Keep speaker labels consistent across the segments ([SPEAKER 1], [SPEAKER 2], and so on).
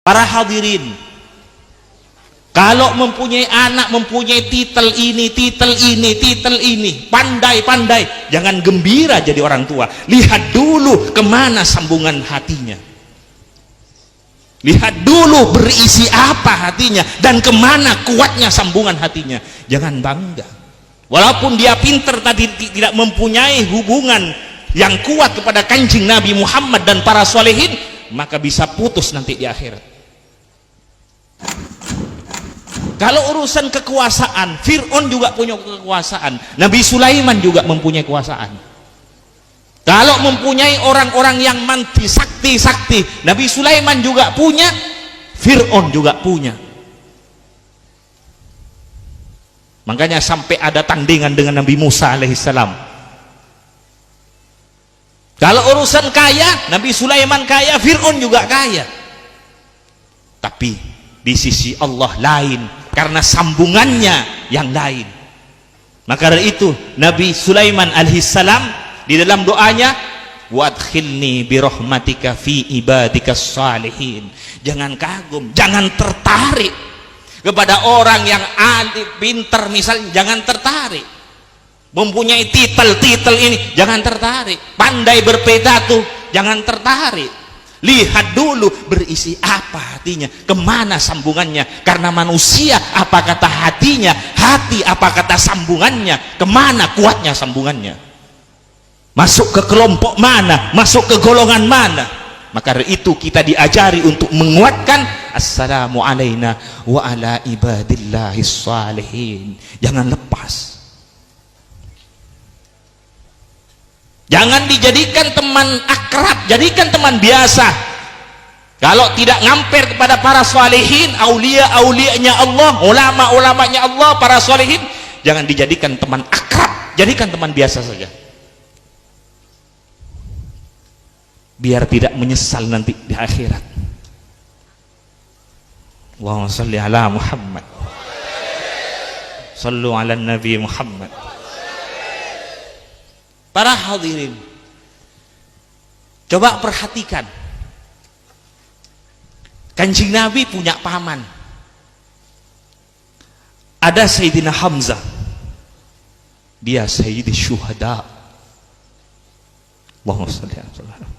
[SPEAKER 1] Para hadirin, kalau mempunyai anak, mempunyai titel ini, pandai-pandai, jangan gembira jadi orang tua. Lihat dulu kemana sambungan hatinya. Lihat dulu berisi apa hatinya dan kemana kuatnya sambungan hatinya. Jangan bangga. Walaupun dia pinter tadi tidak mempunyai hubungan yang kuat kepada Kanjeng Nabi Muhammad dan para solehin, maka bisa putus nanti di akhirat. Kalau urusan kekuasaan, Fir'aun juga punya kekuasaan, Nabi Sulaiman juga mempunyai kekuasaan. Kalau mempunyai orang-orang yang manti sakti, Nabi Sulaiman juga punya, Fir'aun juga punya. Makanya sampai ada tandingan dengan Nabi Musa alaihissalam. Kalau urusan kaya, Nabi Sulaiman kaya, Fir'aun juga kaya. Tapi di sisi Allah lain, karena sambungannya yang lain. Maka dari itu Nabi Sulaiman alaihissalam di dalam doanya, wadkhilni birahmatika fi ibadikas salihin. Jangan kagum, jangan tertarik kepada orang yang alim, pinter misalnya, jangan tertarik. Mempunyai titel ini, jangan tertarik. Pandai berpidato, jangan tertarik. Lihat dulu berisi apa hatinya, kemana sambungannya. Karena manusia apa kata hatinya, hati apa kata sambungannya, kemana kuatnya sambungannya, masuk ke kelompok mana, masuk ke golongan mana. Maka dari itu kita diajari untuk menguatkan assalamu alaina wa ala ibadillahis salihin. Jangan lepas. Jangan dijadikan teman akrab, jadikan teman biasa. Kalau tidak ngamper kepada para salihin, aulia-aulianya Allah, ulama-ulamanya Allah, para salihin, jangan dijadikan teman akrab, jadikan teman biasa saja. Biar tidak menyesal nanti di akhirat. Allahumma shalli ala Muhammad. Shallu ala Nabi Muhammad. Para hadirin, coba perhatikan, Kanjeng Nabi punya paman, ada Sayyidina Hamzah, dia Sayyidi Syuhada. Allahumma shalli ala Muhammad.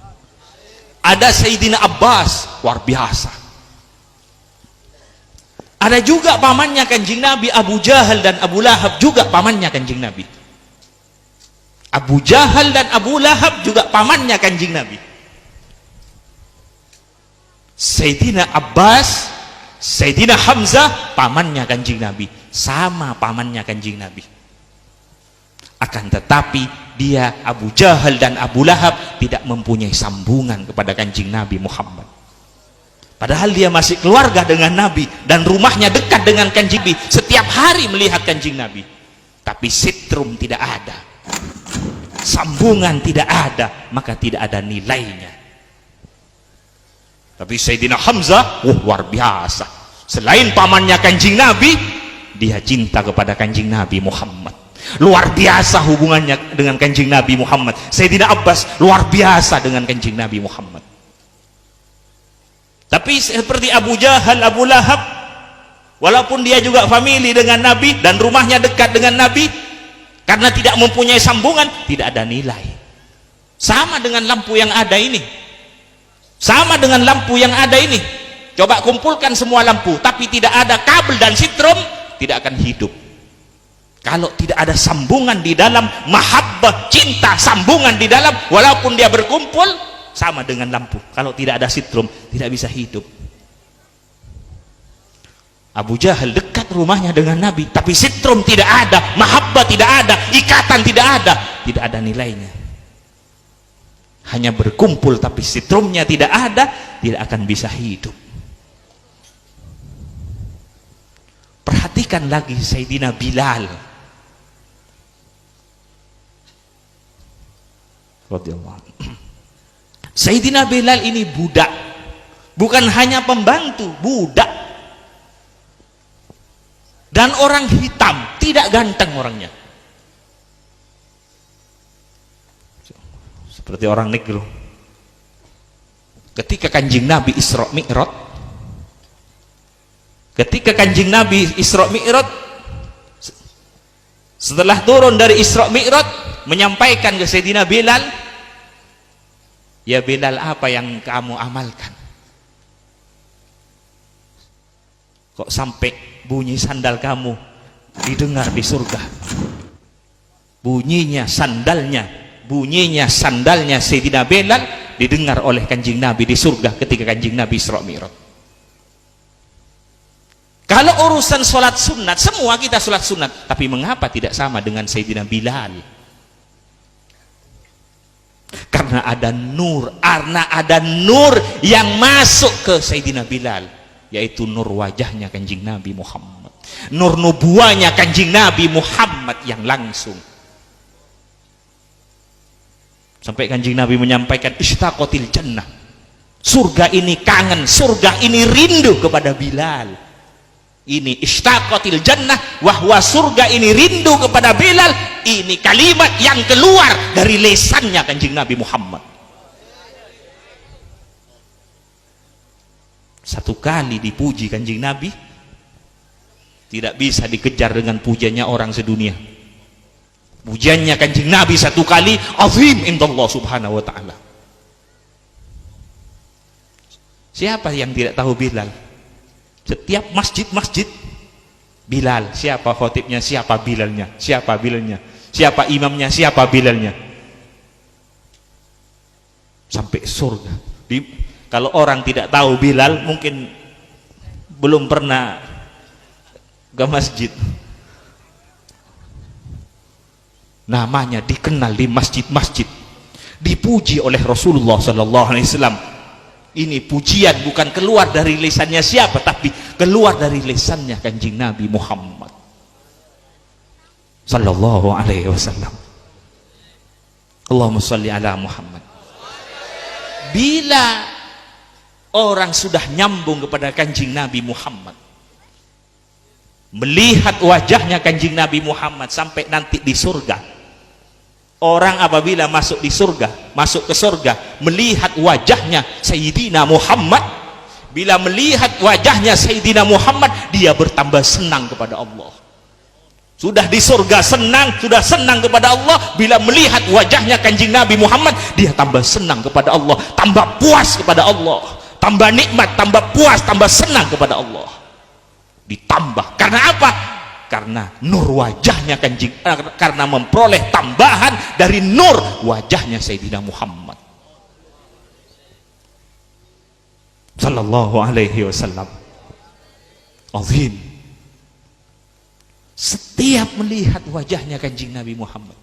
[SPEAKER 1] Ada Sayyidina Abbas, luar biasa. Ada juga pamannya Kanjeng Nabi, Abu Jahal dan Abu Lahab, juga pamannya Kanjeng Nabi. Abu Jahal dan Abu Lahab juga pamannya Kanjeng Nabi. Sayyidina Abbas, Sayyidina Hamzah pamannya Kanjeng Nabi, sama pamannya Kanjeng Nabi. Akan tetapi dia Abu Jahal dan Abu Lahab tidak mempunyai sambungan kepada Kanjeng Nabi Muhammad. Padahal dia masih keluarga dengan Nabi dan rumahnya dekat dengan Kanjeng Nabi, setiap hari melihat Kanjeng Nabi. Tapi sitrum tidak ada, sambungan tidak ada, maka tidak ada nilainya. Tapi Sayyidina Hamzah, luar biasa. Selain pamannya Kanjeng Nabi, dia cinta kepada Kanjeng Nabi Muhammad. Luar biasa hubungannya dengan Kanjeng Nabi Muhammad. Sayyidina Abbas luar biasa dengan Kanjeng Nabi Muhammad. Tapi seperti Abu Jahal, Abu Lahab, walaupun dia juga famili dengan Nabi dan rumahnya dekat dengan Nabi, karena tidak mempunyai sambungan, tidak ada nilai. Sama dengan lampu yang ada ini, sama dengan lampu yang ada ini. Coba kumpulkan semua lampu, tapi tidak ada kabel dan sitrom, tidak akan hidup. Kalau tidak ada sambungan di dalam, mahabbah, cinta, sambungan di dalam, walaupun dia berkumpul, sama dengan lampu. Kalau tidak ada sitrom, tidak bisa hidup. Abu Jahal dekat rumahnya dengan Nabi, tapi sitrom tidak ada, mahabbah tidak ada, ikatan tidak ada nilainya. Hanya berkumpul, tapi sitrumnya tidak ada, tidak akan bisa hidup. Perhatikan lagi Sayyidina Bilal radhiyallahu. Sayyidina Bilal ini budak, bukan hanya pembantu, budak. Dan orang hitam, tidak ganteng orangnya, seperti orang negro. Ketika Kanjeng Nabi Isra Mi'raj, Ketika Kanjeng Nabi Isra Mi'raj, setelah turun dari Isra Mi'raj, menyampaikan ke Sayyidina Bilal, ya Bilal, apa yang kamu amalkan? Kok sampai bunyi sandal kamu didengar di surga? Bunyinya sandalnya Sayyidina Bilal didengar oleh Kanjeng Nabi di surga ketika Kanjeng Nabi Isra Mi'raj. Kalau urusan sholat sunat, semua kita sholat sunat, tapi mengapa tidak sama dengan Sayyidina Bilal? Karena ada nur yang masuk ke Sayyidina Bilal, yaitu nur wajahnya Kanjeng Nabi Muhammad, nur nubuahnya Kanjeng Nabi Muhammad yang langsung. Sampai Kanjeng Nabi menyampaikan, ishtaqatil jannah, surga ini kangen, surga ini rindu kepada Bilal. Ini ishtaqatil jannah, wahwa surga ini rindu kepada Bilal. Ini kalimat yang keluar dari lisannya Kanjeng Nabi Muhammad. Satu kali dipuji Kanjeng Nabi, tidak bisa dikejar dengan pujiannya orang sedunia. Pujiannya Kanjeng Nabi satu kali azim indallah subhanahu wa ta'ala. Siapa yang tidak tahu Bilal? Setiap masjid-masjid Bilal, siapa khotibnya, siapa Bilalnya, siapa Bilalnya, siapa imamnya, siapa Bilalnya, sampai surga. Kalau orang tidak tahu Bilal, mungkin belum pernah ke masjid. Namanya dikenal di masjid-masjid, dipuji oleh Rasulullah Sallallahu Alaihi Wasallam. Ini pujian bukan keluar dari lisannya siapa, tapi keluar dari lisannya Kanjeng Nabi Muhammad Sallallahu Alaihi Wasallam. Allahumma sholli ala Muhammad. Bila orang sudah nyambung kepada Kanjeng Nabi Muhammad, melihat wajahnya Kanjeng Nabi Muhammad sampai nanti di surga, orang apabila masuk di surga, masuk ke surga, melihat wajahnya Sayyidina Muhammad, bila melihat wajahnya Sayyidina Muhammad, dia bertambah senang kepada Allah. Sudah di surga senang, sudah senang kepada Allah, bila melihat wajahnya Kanjeng Nabi Muhammad, dia tambah senang kepada Allah, tambah puas kepada Allah, tambah nikmat, tambah puas, tambah senang kepada Allah. Ditambah, karena apa? Karena nur wajahnya Kanjeng, karena memperoleh tambahan dari nur wajahnya Sayyidina Muhammad Sallallahu Alaihi Wasallam. Azim. Setiap melihat wajahnya Kanjeng Nabi Muhammad,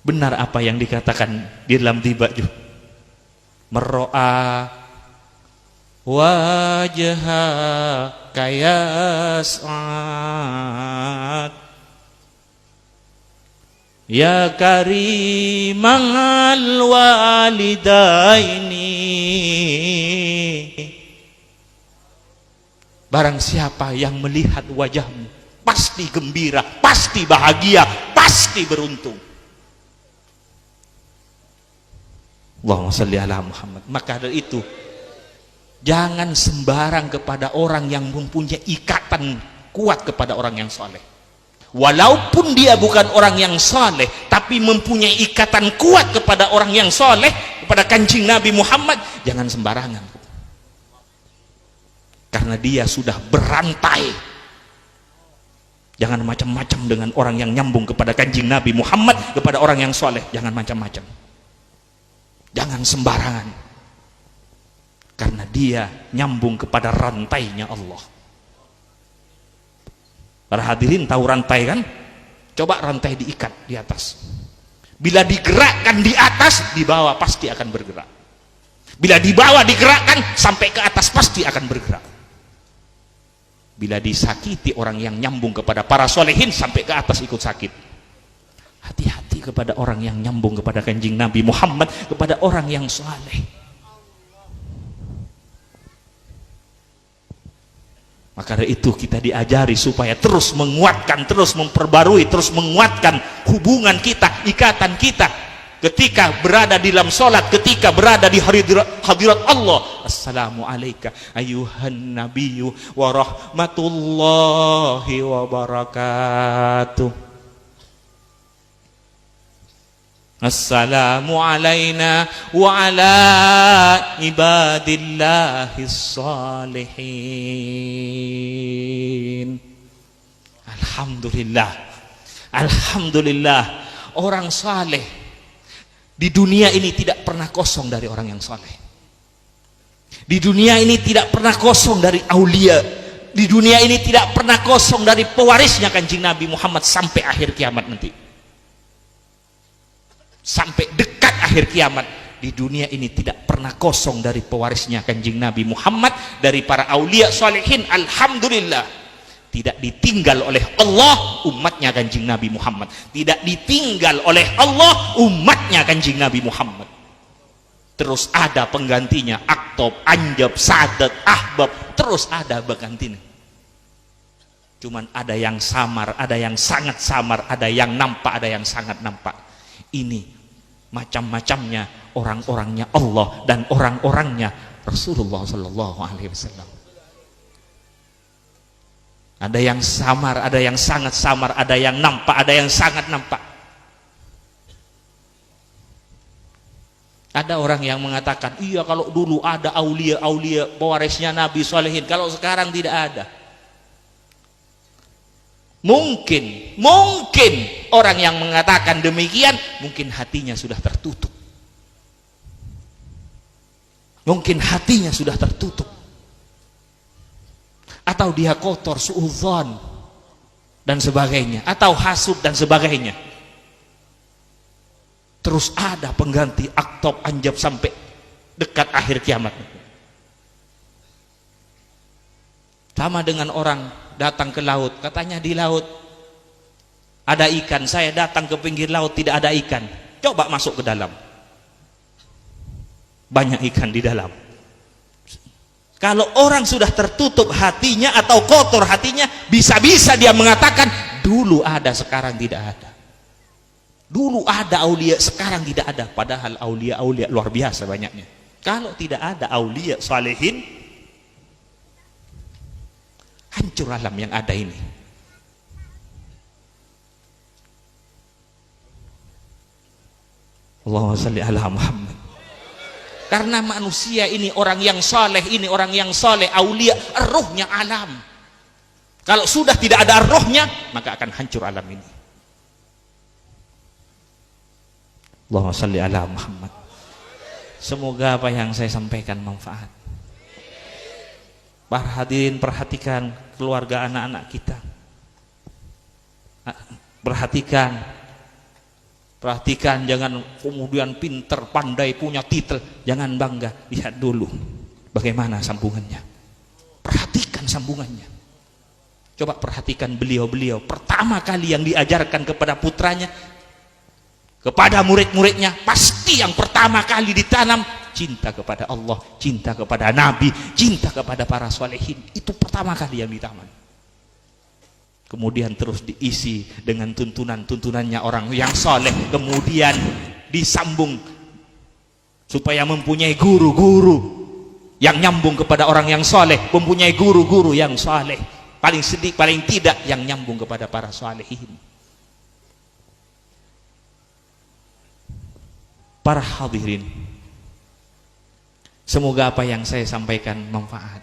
[SPEAKER 1] benar apa yang dikatakan di dalam Tibaju, mero'a wajha kayas'at ya karimal walidaini. Barang siapa yang melihat wajahmu, pasti gembira, pasti bahagia, pasti beruntung. Allahumma sholli ala Muhammad. Maka dari itu, jangan sembarang kepada orang yang mempunyai ikatan kuat kepada orang yang soleh. Walaupun dia bukan orang yang soleh, tapi mempunyai ikatan kuat kepada orang yang soleh, kepada Kanjeng Nabi Muhammad, jangan sembarangan. Karena dia sudah berantai. Jangan macam-macam dengan orang yang nyambung kepada Kanjeng Nabi Muhammad, kepada orang yang soleh. Jangan macam-macam. Jangan sembarangan. Karena dia nyambung kepada rantainya Allah. Para hadirin tahu rantai kan? Coba rantai diikat di atas. Bila digerakkan di atas, di bawah pasti akan bergerak. Bila di bawah digerakkan, sampai ke atas pasti akan bergerak. Bila disakiti orang yang nyambung kepada para solehin, sampai ke atas ikut sakit. Hati-hati kepada orang yang nyambung kepada Kanjeng Nabi Muhammad, kepada orang yang soleh. Maka dari itu kita diajari supaya terus menguatkan, terus memperbarui, terus menguatkan hubungan kita, ikatan kita ketika berada di dalam sholat, ketika berada di hadirat Allah. Assalamu alayka ayuhan nabiyyu wa rahmatullahi wa barakatuh. Assalamu alayna wa ala ibadillahis salihin. Alhamdulillah, alhamdulillah, orang saleh di dunia ini tidak pernah kosong dari orang yang saleh. Di dunia ini tidak pernah kosong dari aulia. Di dunia ini tidak pernah kosong dari pewarisnya Kanjeng Nabi Muhammad sampai akhir kiamat nanti. Sampai dekat akhir kiamat, di dunia ini tidak pernah kosong dari pewarisnya Kanjeng Nabi Muhammad, dari para aulia salihin. Alhamdulillah, tidak ditinggal oleh Allah umatnya Kanjeng Nabi Muhammad, tidak ditinggal oleh Allah umatnya Kanjeng Nabi Muhammad. Terus ada penggantinya, aktob, anjab, sadat, ahbab, terus ada penggantinya. Cuman ada yang samar, ada yang sangat samar, ada yang nampak, ada yang sangat nampak. Ini macam-macamnya orang-orangnya Allah dan orang-orangnya Rasulullah Sallallahu Alaihi Wasallam. Ada yang samar, ada yang sangat samar, ada yang nampak, ada yang sangat nampak. Ada orang yang mengatakan, iya kalau dulu ada aulia-aulia pewarisnya Nabi Salihin, kalau sekarang tidak ada. Mungkin orang yang mengatakan demikian, mungkin hatinya sudah tertutup. Mungkin hatinya sudah tertutup. Atau dia kotor, suudzon dan sebagainya, atau hasud dan sebagainya. Terus ada pengganti aktob, anjab sampai dekat akhir kiamat. Sama dengan orang datang ke laut, katanya di laut ada ikan. Saya datang ke pinggir laut, tidak ada ikan. Coba masuk ke dalam, banyak ikan di dalam. Kalau orang sudah tertutup hatinya atau kotor hatinya, bisa-bisa dia mengatakan dulu ada, sekarang tidak ada. Dulu ada aulia, sekarang tidak ada. Padahal aulia-aulia luar biasa banyaknya. Kalau tidak ada aulia salihin, hancur alam yang ada ini. Allahumma shalli ala Muhammad. Karena manusia ini orang yang saleh, ini orang yang saleh, aulia, rohnya alam. Kalau sudah tidak ada rohnya, maka akan hancur alam ini. Allahumma shalli ala Muhammad. Semoga apa yang saya sampaikan manfaat. Para hadirin, perhatikan keluarga anak-anak kita. Perhatikan, jangan kemudian pinter, pandai, punya titel, jangan bangga. Lihat dulu bagaimana sambungannya. Perhatikan sambungannya. Coba perhatikan beliau-beliau pertama kali yang diajarkan kepada putranya, kepada murid-muridnya, pasti yang pertama kali ditanam cinta kepada Allah, cinta kepada Nabi, cinta kepada para solehin. Itu pertama kali yang ditanam. Kemudian terus diisi dengan tuntunan-tuntunannya orang yang soleh. Kemudian disambung supaya mempunyai guru-guru yang nyambung kepada orang yang soleh, mempunyai guru-guru yang soleh, paling sedikit, paling tidak yang nyambung kepada para solehin. Para hadirin, semoga apa yang saya sampaikan manfaat.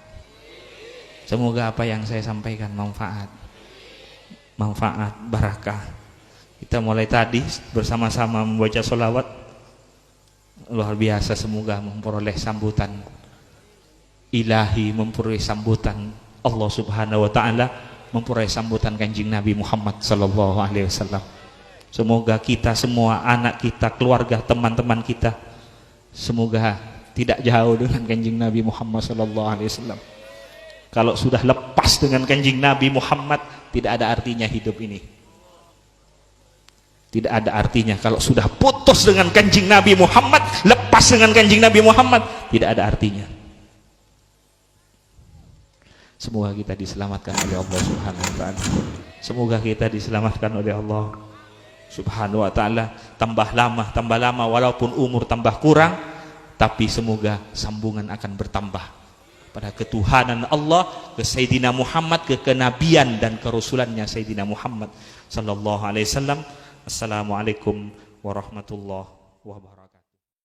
[SPEAKER 1] Semoga apa yang saya sampaikan manfaat, barakah. Kita mulai tadi bersama-sama membaca sholawat, luar biasa. Semoga memperoleh sambutan ilahi, memperoleh sambutan Allah Subhanahu wa Ta'ala, memperoleh sambutan Kanjeng Nabi Muhammad Sallallahu Alaihi Wasallam. Semoga kita semua, anak kita, keluarga, teman-teman kita, semoga tidak jauh dengan Kanjeng Nabi Muhammad Sallallahu Alaihi Wasallam. Kalau sudah lepas dengan Kanjeng Nabi Muhammad, tidak ada artinya hidup ini. Tidak ada artinya. Kalau sudah putus dengan Kanjeng Nabi Muhammad, lepas dengan Kanjeng Nabi Muhammad, tidak ada artinya. Semoga kita diselamatkan oleh Allah Subhanahu wa Ta'ala. Semoga kita diselamatkan oleh Allah Subhanahu wa ta'ala tambah lama walaupun umur tambah kurang, tapi semoga sambungan akan bertambah pada ketuhanan Allah, ke Sayyidina Muhammad, ke kenabian dan kerasulannya Sayyidina Muhammad sallallahu alaihi wasallam. Assalamualaikum warahmatullahi wabarakatuh.